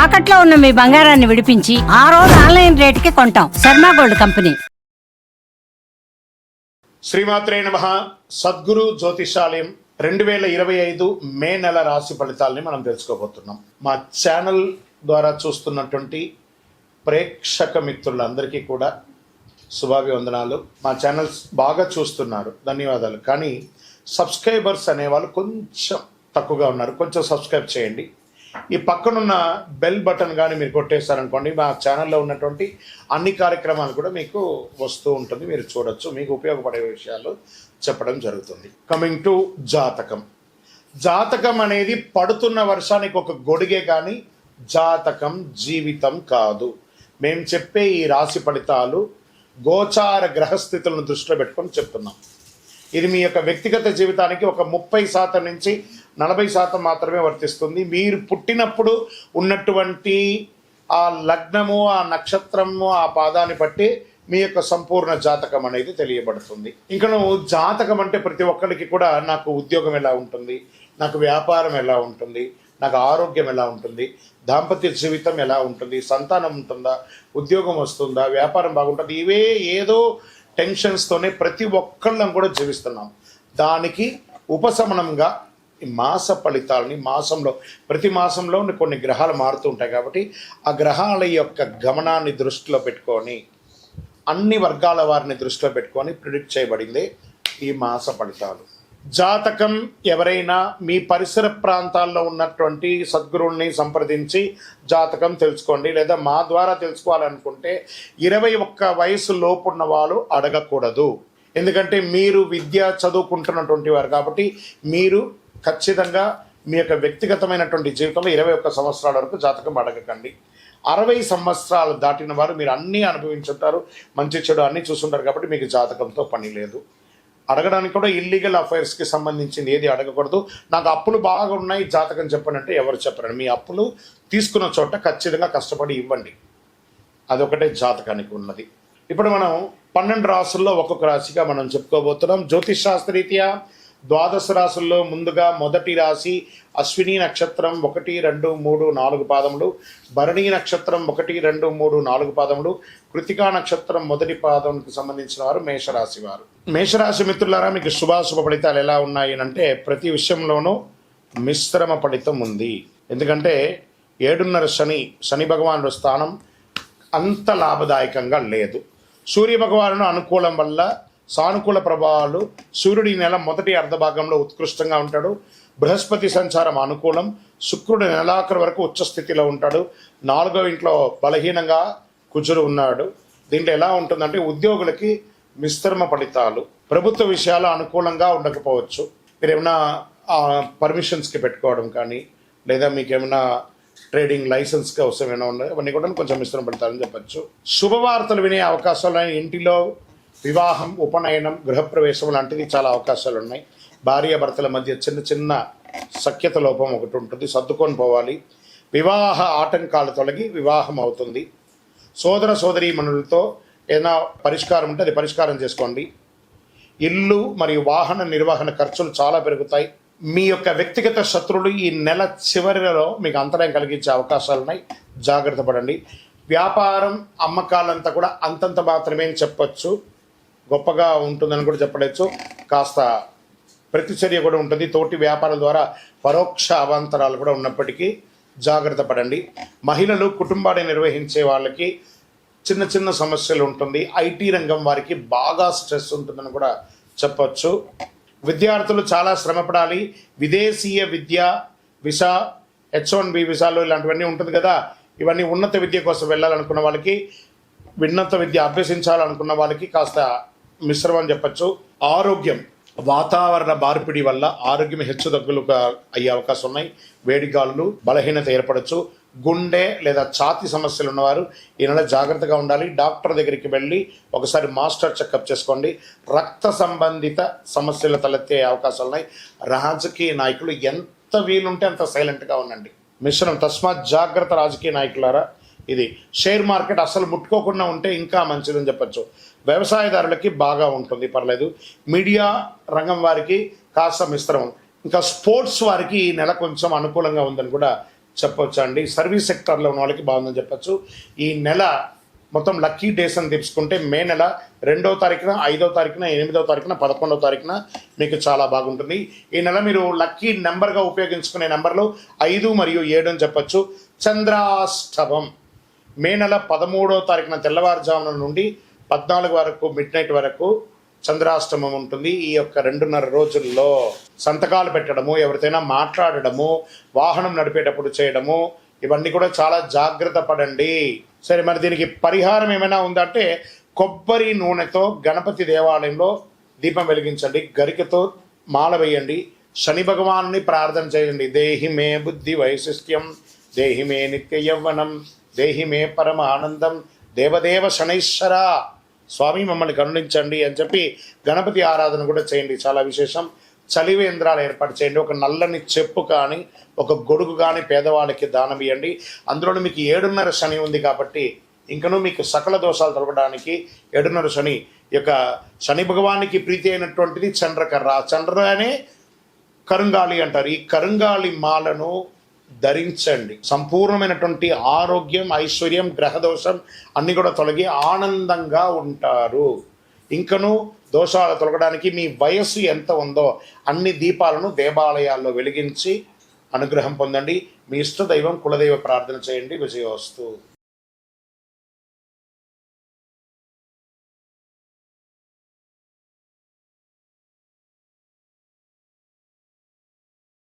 తాకట్లో ఉన్న మీ బంగారాన్ని విడిపించి ఆ రోజు ఆన్లైన్ రేటుకి కొంటాం. Sharma gold company. శ్రీమాత్రే నమః. సద్గురు జ్యోతిషాలయం 2025 మే నెల రాశి ఫలితాలని మనం తెలుసుకోబోతున్నాం. మా ఛానల్ ద్వారా చూస్తున్నటువంటి ప్రేక్షక మిత్రులందరికీ కూడా శుభాభివందనాలు. మా ఛానల్స్ బాగా చూస్తున్నారు, ధన్యవాదాలు. కానీ సబ్స్క్రైబర్స్ అనేవాళ్ళు కొంచెం తక్కువగా ఉన్నారు. కొంచెం సబ్స్క్రైబ్ చేయండి. ఈ పక్కనున్న బెల్ బటన్ కానీ మీరు కొట్టేస్తారనుకోండి, మా ఛానల్లో ఉన్నటువంటి అన్ని కార్యక్రమాలు కూడా మీకు వస్తూ ఉంటుంది, మీరు చూడొచ్చు. మీకు ఉపయోగపడే విషయాలు చెప్పడం జరుగుతుంది. కమింగ్ టు జాతకం. జాతకం అనేది పడుతున్న వర్షానికి ఒక గొడుగే కానీ జాతకం జీవితం కాదు. మేము చెప్పే ఈ రాశి ఫలితాలు గోచార గ్రహస్థితులను దృష్టిలో పెట్టుకొని చెప్తున్నాం. ఇది మీ యొక్క వ్యక్తిగత జీవితానికి ఒక 30% నుంచి 40% మాత్రమే వర్తిస్తుంది. మీరు పుట్టినప్పుడు ఉన్నటువంటి ఆ లగ్నము, ఆ నక్షత్రము, ఆ పాదాన్ని బట్టి మీ యొక్క సంపూర్ణ జాతకం అనేది తెలియబడుతుంది. ఇంకా నువ్వు జాతకం అంటే ప్రతి ఒక్కరికి కూడా నాకు ఉద్యోగం ఎలా ఉంటుంది, నాకు వ్యాపారం ఎలా ఉంటుంది, నాకు ఆరోగ్యం ఎలా ఉంటుంది, దాంపత్య జీవితం ఎలా ఉంటుంది, సంతానం ఉంటుందా, ఉద్యోగం వస్తుందా, వ్యాపారం బాగుంటుంది, ఇవే ఏదో టెన్షన్స్తోనే ప్రతి ఒక్కళ్ళం కూడా జీవిస్తున్నాం. దానికి ఉపశమనంగా ఈ మాస ఫలితాలని ప్రతి మాసంలో కొన్ని గ్రహాలు మారుతూ ఉంటాయి కాబట్టి ఆ గ్రహాల యొక్క గమనాన్ని దృష్టిలో పెట్టుకొని అన్ని వర్గాల వారిని దృష్టిలో పెట్టుకొని ప్రిడిక్ట్ చేయబడింది ఈ మాస ఫలితాలు. జాతకం ఎవరైనా మీ పరిసర ప్రాంతాల్లో ఉన్నటువంటి సద్గురువుల్ని సంప్రదించి జాతకం తెలుసుకోండి. లేదా మా ద్వారా తెలుసుకోవాలనుకుంటే 21 వయసు లోపున్న వాళ్ళు అడగకూడదు. ఎందుకంటే మీరు విద్య చదువుకుంటున్నటువంటి వారు కాబట్టి మీరు ఖచ్చితంగా మీ యొక్క వ్యక్తిగతమైనటువంటి జీవితంలో 21 సంవత్సరాల వరకు జాతకం అడగకండి. 60 సంవత్సరాలు దాటిన వారు మీరు అన్నీ అనుభవించుంటారు, మంచి చెడు అన్నీ చూస్తుంటారు కాబట్టి మీకు జాతకంతో పని లేదు. అడగడానికి కూడా ఇల్లీగల్ అఫైర్స్కి సంబంధించింది ఏది అడగకూడదు. నాకు అప్పులు బాగా ఉన్నాయి, జాతకం చెప్పనంటే ఎవరు చెప్పరండి. మీ అప్పులు తీసుకున్న చోట ఖచ్చితంగా కష్టపడి ఇవ్వండి, అదొకటే జాతకానికి ఉన్నది. ఇప్పుడు మనం 12 రాసుల్లో ఒక్కొక్క రాశిగా మనం చెప్పుకోబోతున్నాం. జ్యోతిష్ శాస్త్రరీత్యా 12 రాసుల్లో ముందుగా మొదటి రాశి అశ్విని నక్షత్రం 1, 2, 3, 4 పాదములు, భరణి నక్షత్రం 1, 2, 3, 4 పాదములు, కృతికా నక్షత్రం మొదటి పాదంకి సంబంధించిన వారు మేషరాశి వారు. మేషరాశి మిత్రులారా, మీకు శుభాశుభ ఫలితాలు ఎలా ఉన్నాయి అంటే ప్రతి విషయంలోనూ మిశ్రమ ఫలితం ఉంది. ఎందుకంటే 7.5 శని భగవానుడు స్థానం అంత లాభదాయకంగా లేదు. సూర్య భగవానుడు అనుకూలం వల్ల సానుకూల ప్రభావాలు. సూర్యుడి నెల మొదటి అర్ధభాగంలో ఉత్కృష్టంగా ఉంటాడు. బృహస్పతి సంచారం అనుకూలం. శుక్రుడు నెలాఖరు వరకు ఉచ్చస్థితిలో ఉంటాడు. 4వ ఇంట్లో బలహీనంగా కుజుడు ఉన్నాడు. దీంట్లో ఎలా ఉంటుందంటే ఉద్యోగులకి మిశ్రమ ఫలితాలు. ప్రభుత్వ విషయాలు అనుకూలంగా ఉండకపోవచ్చు. మీరు ఏమైనా పర్మిషన్స్కి పెట్టుకోవడం కానీ, లేదా మీకు ఏమైనా ట్రేడింగ్ లైసెన్స్ కోసం ఏమైనా ఉన్నాయి, అవన్నీ కూడా కొంచెం మిశ్రమ ఫలితాలని చెప్పచ్చు. శుభవార్తలు వినే అవకాశాలు, ఇంటిలో వివాహం, ఉపనయనం, గృహప్రవేశం లాంటివి చాలా అవకాశాలు ఉన్నాయి. భార్యాభర్తల మధ్య చిన్న చిన్న సఖ్యత లోపం ఒకటి ఉంటుంది, సర్దుకొని పోవాలి. వివాహ ఆటంకాలు తొలగి వివాహం అవుతుంది. సోదర సోదరీమణులతో ఏదైనా పరిష్కారం ఉంటే అది పరిష్కారం చేసుకోండి. ఇల్లు మరియు వాహన నిర్వహణ ఖర్చులు చాలా పెరుగుతాయి. మీ యొక్క వ్యక్తిగత శత్రువులు ఈ నెల చివరిలో మీకు అంతరాయం కలిగించే అవకాశాలు ఉన్నాయి, జాగ్రత్త పడండి. వ్యాపారం, అమ్మకాలంతా కూడా అంతంత మాత్రమే చెప్పచ్చు, గొప్పగా ఉంటుందని కూడా చెప్పవచ్చు. కాస్త ప్రతిచర్య కూడా ఉంటుంది. తోటి వ్యాపారాల ద్వారా పరోక్ష అవాంతరాలు కూడా ఉన్నప్పటికీ జాగ్రత్త పడండి. మహిళలు కుటుంబాన్ని నిర్వహించే వాళ్ళకి చిన్న చిన్న సమస్యలు ఉంటుంది. ఐటీ రంగం వారికి బాగా స్ట్రెస్ ఉంటుందని కూడా చెప్పచ్చు. విద్యార్థులు చాలా శ్రమపడాలి. విదేశీయ విద్య వీసా, H1B వీసాలు ఇలాంటివన్నీ ఉంటుంది కదా, ఇవన్నీ ఉన్నత విద్య కోసం వెళ్ళాలనుకున్న వాళ్ళకి, ఉన్నత విద్య అభ్యసించాలనుకున్న వాళ్ళకి కాస్త మిశ్రమం చెప్పచ్చు. ఆరోగ్యం, వాతావరణ మార్పిడి వల్ల ఆరోగ్యం హెచ్చుతగ్గులుగా అయ్యే అవకాశం ఉన్నాయి. వేడిగాలులు, బలహీనత ఏర్పడచ్చు. గుండె లేదా ఛాతీ సమస్యలు ఉన్నవారు ఈ నెల జాగ్రత్తగా ఉండాలి. డాక్టర్ దగ్గరికి వెళ్ళి ఒకసారి మాస్టర్ చెకప్ చేసుకోండి. రక్త సంబంధిత సమస్యలు తలెత్తే అవకాశాలు ఉన్నాయి. రాజకీయ నాయకులు ఎంత వీలుంటే అంత సైలెంట్గా ఉండండి. మిశ్రమం, తస్మాత్ జాగ్రత్త రాజకీయ నాయకులారా. ఇది షేర్ మార్కెట్ అసలు ముట్టుకోకుండా ఉంటే ఇంకా మంచిదని చెప్పచ్చు. వ్యవసాయదారులకి బాగా ఉంటుంది, పర్లేదు. మీడియా రంగం వారికి కాస్త మిశ్రమం. ఇంకా స్పోర్ట్స్ వారికి ఈ నెల కొంచెం అనుకూలంగా ఉందని కూడా చెప్పొచ్చు అండి. సర్వీస్ సెక్టార్లో ఉన్న వాళ్ళకి బాగుందని చెప్పొచ్చు. ఈ నెల మొత్తం లక్కీ డేస్ అని తీసుకుంటే మే నెల 2వ తారీఖున, 5వ తారీఖున, 8వ తారీఖున, 11వ తారీఖున మీకు చాలా బాగుంటుంది. ఈ నెల మీరు లక్కీ నెంబర్గా ఉపయోగించుకునే నెంబర్లు 5 మరియు 7 అని చెప్పొచ్చు. చంద్రాష్టమం మే నెల 13వ తారీఖున తెల్లవారుజామున నుండి 14 వరకు మిడ్-నైట్ వరకు చంద్రాష్టమం ఉంటుంది. ఈ యొక్క 2.5 రోజుల్లో సంతకాలు పెట్టడము, ఎవరితోనైనా మాట్లాడడము, వాహనం నడిపేటప్పుడు చేయడము, ఇవన్నీ కూడా చాలా జాగ్రత్త పడండి. సరే, మరి దీనికి పరిహారం ఏమైనా ఉందంటే కొబ్బరి నూనెతో గణపతి దేవాలయంలో దీపం వెలిగించండి, గరికతో మాల వేయండి, శని భగవాన్ని ప్రార్థన చేయండి. దేహి మే బుద్ధి వైశిష్ట్యం, దేహి మే నిత్య యవ్వనం, దేహి మే పరమ ఆనందం, దేవదేవ శనైశ్వర స్వామి మమ్మల్ని కరుణించండి అని చెప్పి గణపతి ఆరాధన కూడా చేయండి. చాలా విశేషం. చలివేంద్రాలు ఏర్పాటు చేయండి. ఒక నల్లని చెప్పు కానీ, ఒక గొడుగు కానీ పేదవాళ్ళకి దానం ఇవ్వండి. అందులో మీకు 7.5 శని ఉంది కాబట్టి ఇంకనూ మీకు సకల దోషాలు తొలగడానికి 7.5 శని యొక్క శని భగవానికి ప్రీతి అయినటువంటిది చంద్రకర్ర. చంద్రనే కరుంగాళి అంటారు. ఈ కరుంగాళి మాలను ధరించండి. సంపూర్ణమైనటువంటి ఆరోగ్యం, ఐశ్వర్యం, గ్రహదోషం అన్నీ కూడా తొలగి ఆనందంగా ఉంటారు. ఇంకనూ దోషాలు తొలగడానికి మీ వయస్సు ఎంత ఉందో అన్ని దీపాలను దేవాలయాల్లో వెలిగించి అనుగ్రహం పొందండి. మీ ఇష్టదైవం కులదైవ ప్రార్థన చేయండి. విజయోస్తు.